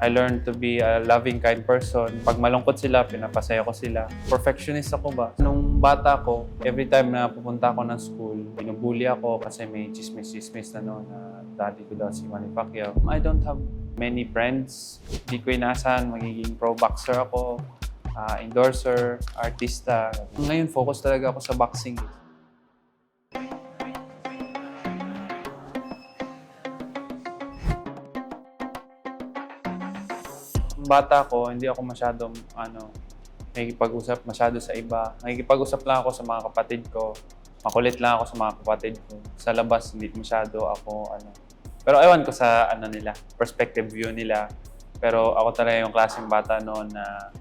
I learned to be a loving, kind person. Pag malungkot sila, pinapasaya ko sila. Perfectionist ako ba? Nung bata ko, every time na pupunta ako ng school, binubully ako kasi may chismis-chismis na na daddy ko daw si Manny Pacquiao. I don't have many friends. Di ko inaasahan magiging pro boxer ako, endorser, artista. Ngayon, focus talaga ako sa boxing. Bata ko, hindi ako masyadong nakikipag-usap masyado sa iba. Nakikipag-usap lang ako sa mga kapatid ko. Makulit lang ako sa mga kapatid ko. Sa labas, hindi masyado ako Pero ewan ko sa nila, perspective view nila. Pero ako talaga yung klaseng bata noon na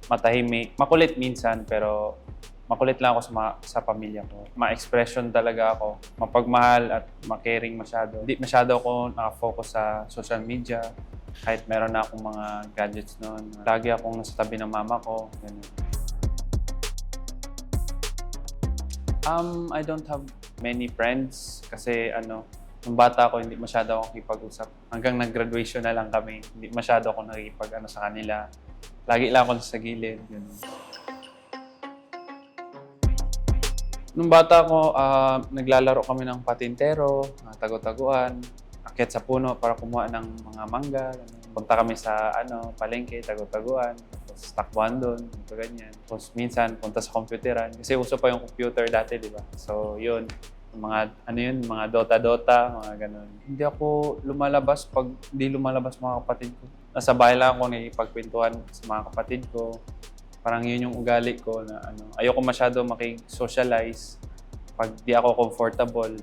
matahimik, makulit minsan, pero makulit lang ako sa pamilya ko. Ma-expression talaga ako, mapagmahal at ma-caring masyado. Hindi masyado ako nakafocus sa social media. Kahit meron na akong mga gadgets noon, lagi akong nasa tabi ng mama ko. Ganun. I don't have many friends kasi nung bata ako hindi masyado akong nakikipag-usap. Hanggang nag-graduation na lang kami, hindi masyado ako nakikipag sa kanila. Lagi lang ako sa gilid. Ganun. Nung bata ako, naglalaro kami ng patintero, tago-taguan. Akyat sa puno para kumuha ng mga mangga. Punta kami sa palengke, tago-taguan. Tapos takbuhan doon, ito ganyan. Tapos minsan, punta sa computeran. Kasi uso pa yung computer dati, di ba? So, yun. Mga, mga Dota, mga ganun. Hindi ako lumalabas pag hindi lumalabas mga kapatid ko. Nasa bahay lang ako nakikipagkwentuhan sa mga kapatid ko. Parang yun yung ugali ko na ayoko masyado makig-socialize pag di ako comfortable.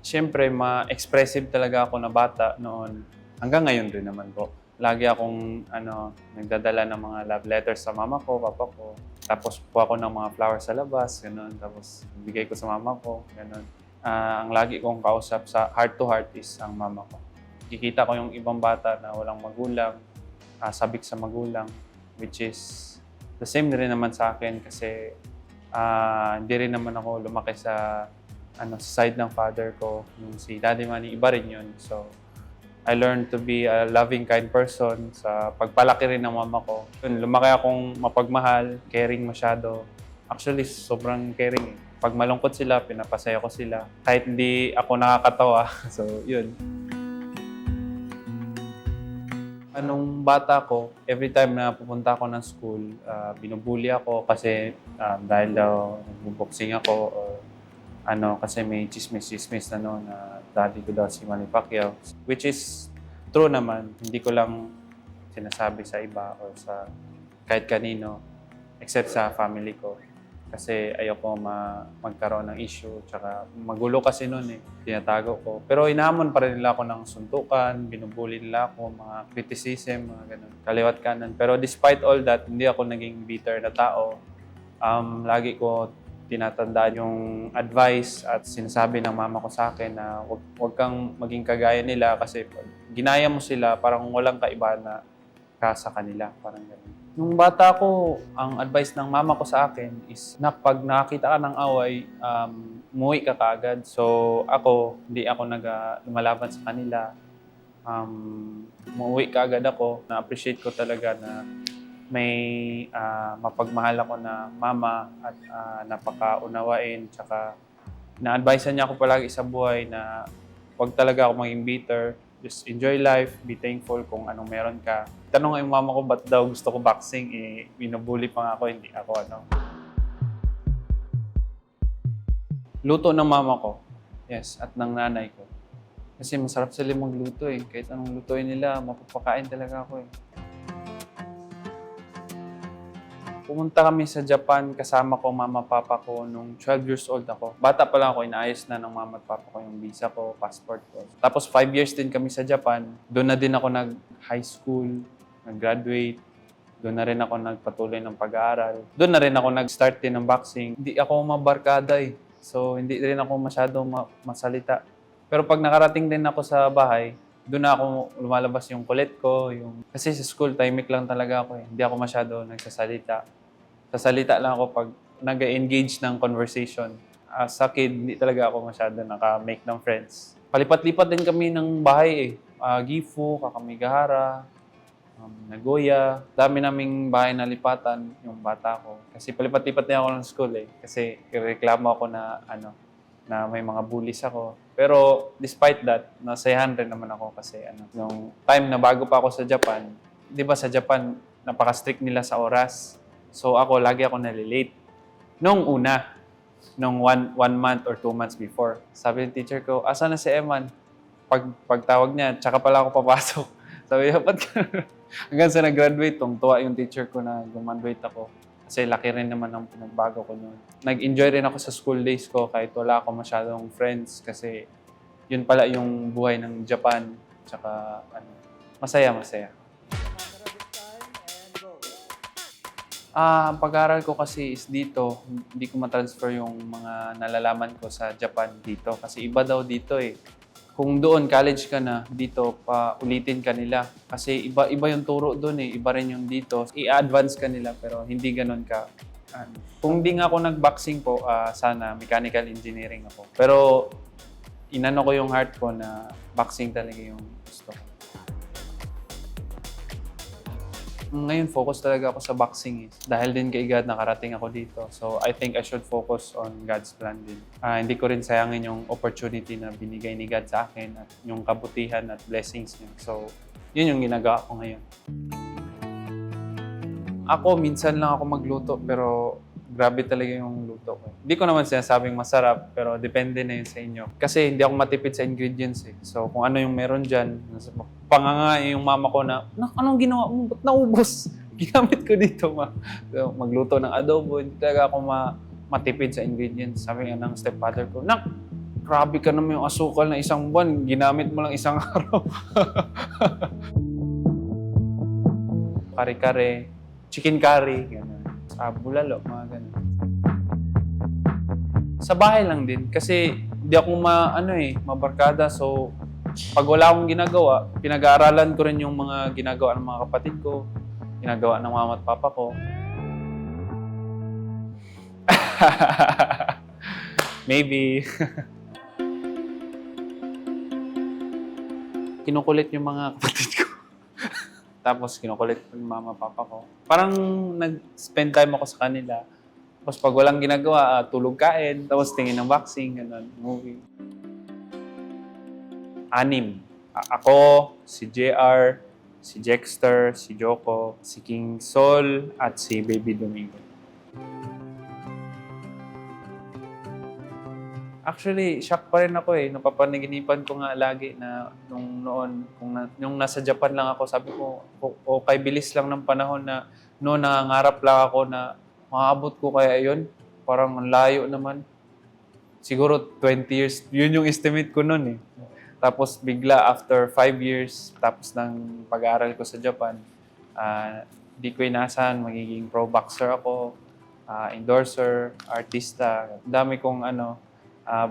Siyempre, ma-expressive talaga ako na bata noon. Hanggang ngayon rin naman po. Lagi akong nagdadala ng mga love letters sa mama ko, papa ko. Tapos kuha ko ng mga flowers sa labas, gano'n. Tapos bigay ko sa mama ko, gano'n. Ang lagi kong kausap sa heart to heart is ang mama ko. Kikita ko yung ibang bata na walang magulang, sabik sa magulang, which is the same rin naman sa akin kasi hindi rin naman ako lumaki sa side ng father ko, yung si Daddy Manny, iba rin yun. So, I learned to be a loving, kind person sa pagpalaki rin ng mama ko. Yun, lumaki akong mapagmahal, caring masyado. Actually, sobrang caring. Pag malungkot sila, pinapasaya ko sila. Kahit hindi ako nakakatawa. So, yun. Nung bata ko, every time na pupunta ako ng school, binubully ako kasi dahil daw nagbo-boxing ako or kasi may chismis-chismis na daddy ko daw si Manny Pacquiao. Which is true naman. Hindi ko lang sinasabi sa iba o sa kahit kanino except sa family ko. Kasi ayoko magkaroon ng issue. Tsaka magulo kasi noon tinatago ko. Pero inahamon pa rin nila ako ng suntukan, binubully nila ako, mga criticism, mga ganun. Kaliwat kanan. Pero despite all that, hindi ako naging bitter na tao. Lagi ko tinatandaan yung advice at sinasabi ng mama ko sa akin na wag kang maging kagaya nila kasi pag ginaya mo sila, parang walang kaibahan na ka sa kanila. Parang ganun. Nung bata ko, ang advice ng mama ko sa akin is na pag nakakita ka ng away, umuwi ka kaagad. So ako, hindi ako lumalaban sa kanila. Umuwi kaagad ako. Na-appreciate ko talaga na may mapagmahal ako na mama at napakaunawain. Tsaka na-advisean niya ako palagi sa buhay na huwag talaga ako maging bitter. Just enjoy life, be thankful kung anong meron ka. Tanong yung mama ko, ba't daw gusto ko boxing? Binubully pa nga ako, hindi ako Luto ng mama ko. Yes, at ng nanay ko. Kasi masarap sila magluto Kahit anong lutuin nila, mapapakain talaga ako Pumunta kami sa Japan kasama ko mama papa ko nung 12 years old ako. Bata pa lang ako, inaayos na ng mama at papa ko yung visa ko, passport ko. Tapos 5 years din kami sa Japan. Doon na din ako nag-high school, nag-graduate. Doon na rin ako nagpatuloy ng pag-aaral. Doon na rin ako nag-start din ng boxing. Hindi ako mabarkada So hindi rin ako masyado masalita. Pero pag nakarating din ako sa bahay, doon na ako lumalabas yung kulit ko. Kasi sa school, timing lang talaga ako Hindi ako masyado nagsasalita. Sasalita lang ako pag nag-engage ng conversation. Sa kid, hindi talaga ako masyado naka-make ng friends. Palipat-lipat din kami ng bahay eh. Gifu, Kakamigahara, Nagoya. Dami naming bahay na lipatan yung bata ko. Kasi palipat-lipat din ako ng school eh. Kasi reklamo ako na na may mga bullies ako. Pero despite that, nasayahan rin naman ako kasi nung time na bago pa ako sa Japan, 'di ba sa Japan napaka-strict nila sa oras. So ako lagi ako nalilate. Nung una, nung one month or 2 months before. Sabi ng teacher ko, asa na si Eman? Pagtawag niya, tsaka pala ako papasok. Sabi niya, ba't ka? Hanggang sa nag-graduate, tuwa yung teacher ko na gumaduate ako. Kasi laki rin naman ang pinagbago ko noon. Nag-enjoy rin ako sa school days ko kahit wala ako masyadong friends kasi yun pala yung buhay ng Japan. Tsaka masaya. Ang pag-aaral ko kasi is dito, hindi ko matransfer yung mga nalalaman ko sa Japan dito. Kasi iba daw dito eh. Kung doon, college ka na, dito, pa ulitin ka nila. Kasi iba yung turo doon eh. Iba rin yung dito. I-advance ka nila pero hindi ganun ka. Kung di nga ako nag-boxing po, sana mechanical engineering ako. Pero inano ko yung heart ko na boxing talaga yung gusto ko. Ngayon, focus talaga ako sa boxing eh. Dahil din kay God, nakarating ako dito. So, I think I should focus on God's plan din. Hindi ko rin sayangin yung opportunity na binigay ni God sa akin at yung kabutihan at blessings niya. So, yun yung ginagawa ko ngayon. Ako, minsan lang ako magluto, pero grabe talaga yung luto ko. Hindi ko naman sinasabing masarap, pero depende na yun sa inyo. Kasi hindi ako matipid sa ingredients eh. So, kung ano yung meron dyan, panganga yung mama ko na, anong ginawa mo? Ba't naubos? Ginamit ko dito, ma. So, magluto ng adobo, hindi talaga ako matipid sa ingredients. Sabi nga ng stepfather ko, Nak, grabe ka naman yung asukal na isang buwan, ginamit mo lang isang araw. Kare-kare, chicken curry, gano'n. Bulalo, mga ganun. Sa bahay lang din kasi hindi ako mabarkada. So, pag wala akong ginagawa, pinag-aaralan ko rin yung mga ginagawa ng mga kapatid ko, ginagawa ng mama at papa ko. Maybe. Kinukulit yung mga kapatid ko. Tapos kinukulit ko yung mama, papa ko. Parang nag-spend time ako sa kanila. Tapos pag walang ginagawa, tulog kain. Tapos tingin ng boxing, gano'n, movie. 6. Ako, si JR, si Jexter, si Joko, si King Sol, at si Baby Domingo. Actually, shock pa rin ako eh. Napapanaginipan ko nga lagi na nung nasa Japan lang ako, sabi ko, okay, bilis lang ng panahon na noon nangangarap lang ako na maabot ko kaya yun. Parang ang layo naman. Siguro 20 years, yun yung estimate ko noon eh. Tapos bigla after 5 years, tapos ng pag-aaral ko sa Japan, di ko inasahan, magiging pro boxer ako, endorser, artista. Dami kong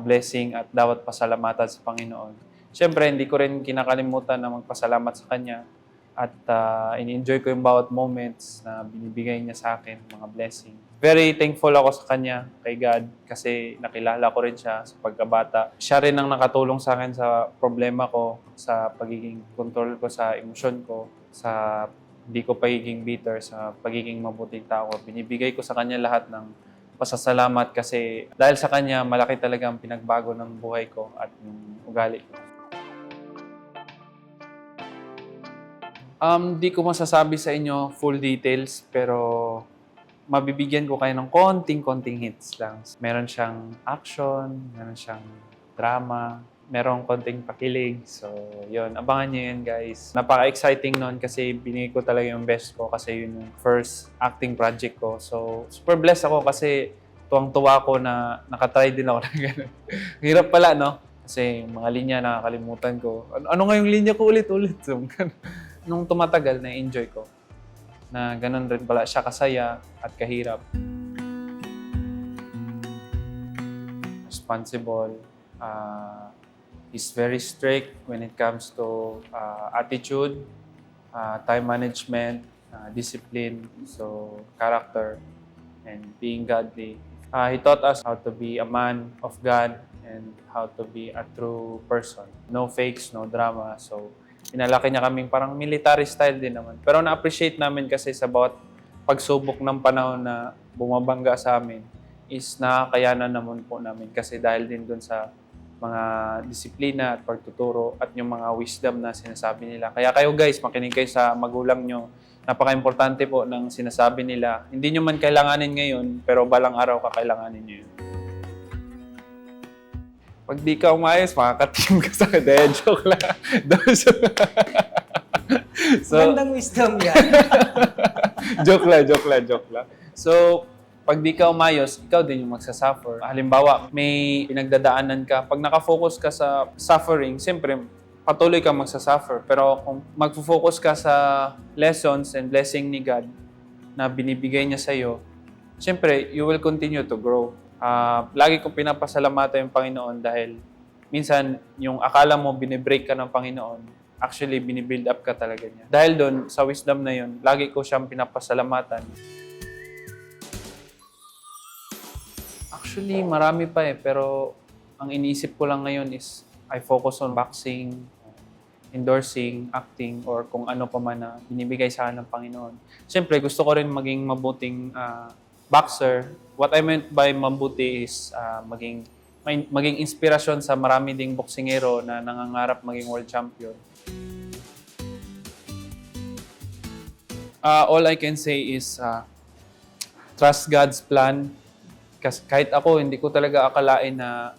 blessing at dapat pasalamatan sa Panginoon. Siyempre, hindi ko rin kinakalimutan na magpasalamat sa Kanya at in-enjoy ko yung bawat moments na binibigay niya sa akin, mga blessing. Very thankful ako sa Kanya, kay God, kasi nakilala ko rin siya sa pagkabata. Siya rin ang nakatulong sa akin sa problema ko, sa pagiging control ko sa emosyon ko, sa hindi ko pagiging bitter, sa pagiging mabuting tao. Binibigay ko sa Kanya lahat ng pasasalamat kasi dahil sa Kanya, malaki talaga ang pinagbago ng buhay ko at ng ugali ko. Di ko masasabi sa inyo full details, pero mabibigyan ko kayo ng konting hits lang. Meron siyang action, meron siyang drama, merong konting pakilig. So, yun. Abangan nyo yun, guys. Napaka-exciting nun kasi binigay ko talaga yung best ko kasi yun yung first acting project ko. So, super blessed ako kasi tuwang-tuwa ko na nakatry din ako na gano'n. Hirap pala, no? Kasi yung mga linya nakakalimutan ko. Ano nga yung linya ko ulit-ulit? So, nung tumatagal, na-enjoy ko. Na gano'n rin pala siya kasaya at kahirap. Responsible. He's very strict when it comes to attitude, time management, discipline, so character, and being godly. He taught us how to be a man of God and how to be a true person. No fakes, no drama. So, pinalaki niya kaming parang military style din naman. Pero na-appreciate namin kasi sa bawat pagsubok ng panahon na bumabangga sa amin is nakakayanan naman po namin kasi dahil din dun sa mga disiplina at pagtuturo at yung mga wisdom na sinasabi nila. Kaya kayo guys, makinig kayo sa magulang nyo. Napaka-importante po ng sinasabi nila. Hindi nyo man kailanganin ngayon, pero balang araw kakailanganin nyo yun. Pag di ka umayos, makakatim ka sa kadaya. Joke lang. Magandang wisdom yan. joke lang. So, pag di ka umayos, ikaw din yung magsasuffer. Halimbawa, may pinagdadaanan ka. Pag nakafocus ka sa suffering, siyempre, patuloy ka magsasuffer. Pero kung magfo-focus ka sa lessons and blessing ni God na binibigay niya sa'yo, siyempre, you will continue to grow. Lagi kong pinapasalamatan yung Panginoon dahil minsan yung akala mo binibreak ka ng Panginoon, actually binibuild up ka talaga niya. Dahil doon, sa wisdom na yun, lagi ko siyang pinapasalamatan. Actually, marami pa pero ang iniisip ko lang ngayon is I focus on boxing, endorsing, acting, or kung ano pa man na binibigay sa akin ng Panginoon. Siyempre, gusto ko rin maging mabuting boxer. What I meant by mabuti is maging inspirasyon sa marami ding boksingero na nangangarap maging world champion. All I can say is trust God's plan. Kasi kahit ako, hindi ko talaga akalain na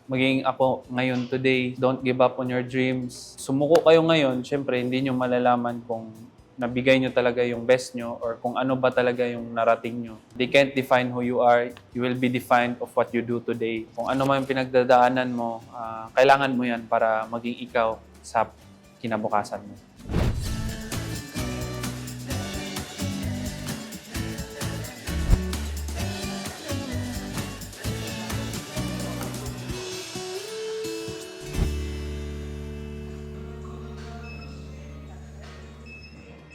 maging ako ngayon today. Don't give up on your dreams. Sumuko kayo ngayon, syempre hindi nyo malalaman kung nabigay nyo talaga yung best nyo or kung ano ba talaga yung narating nyo. They can't define who you are. You will be defined of what you do today. Kung ano man yung pinagdadaanan mo, kailangan mo yan para maging ikaw sa kinabukasan mo.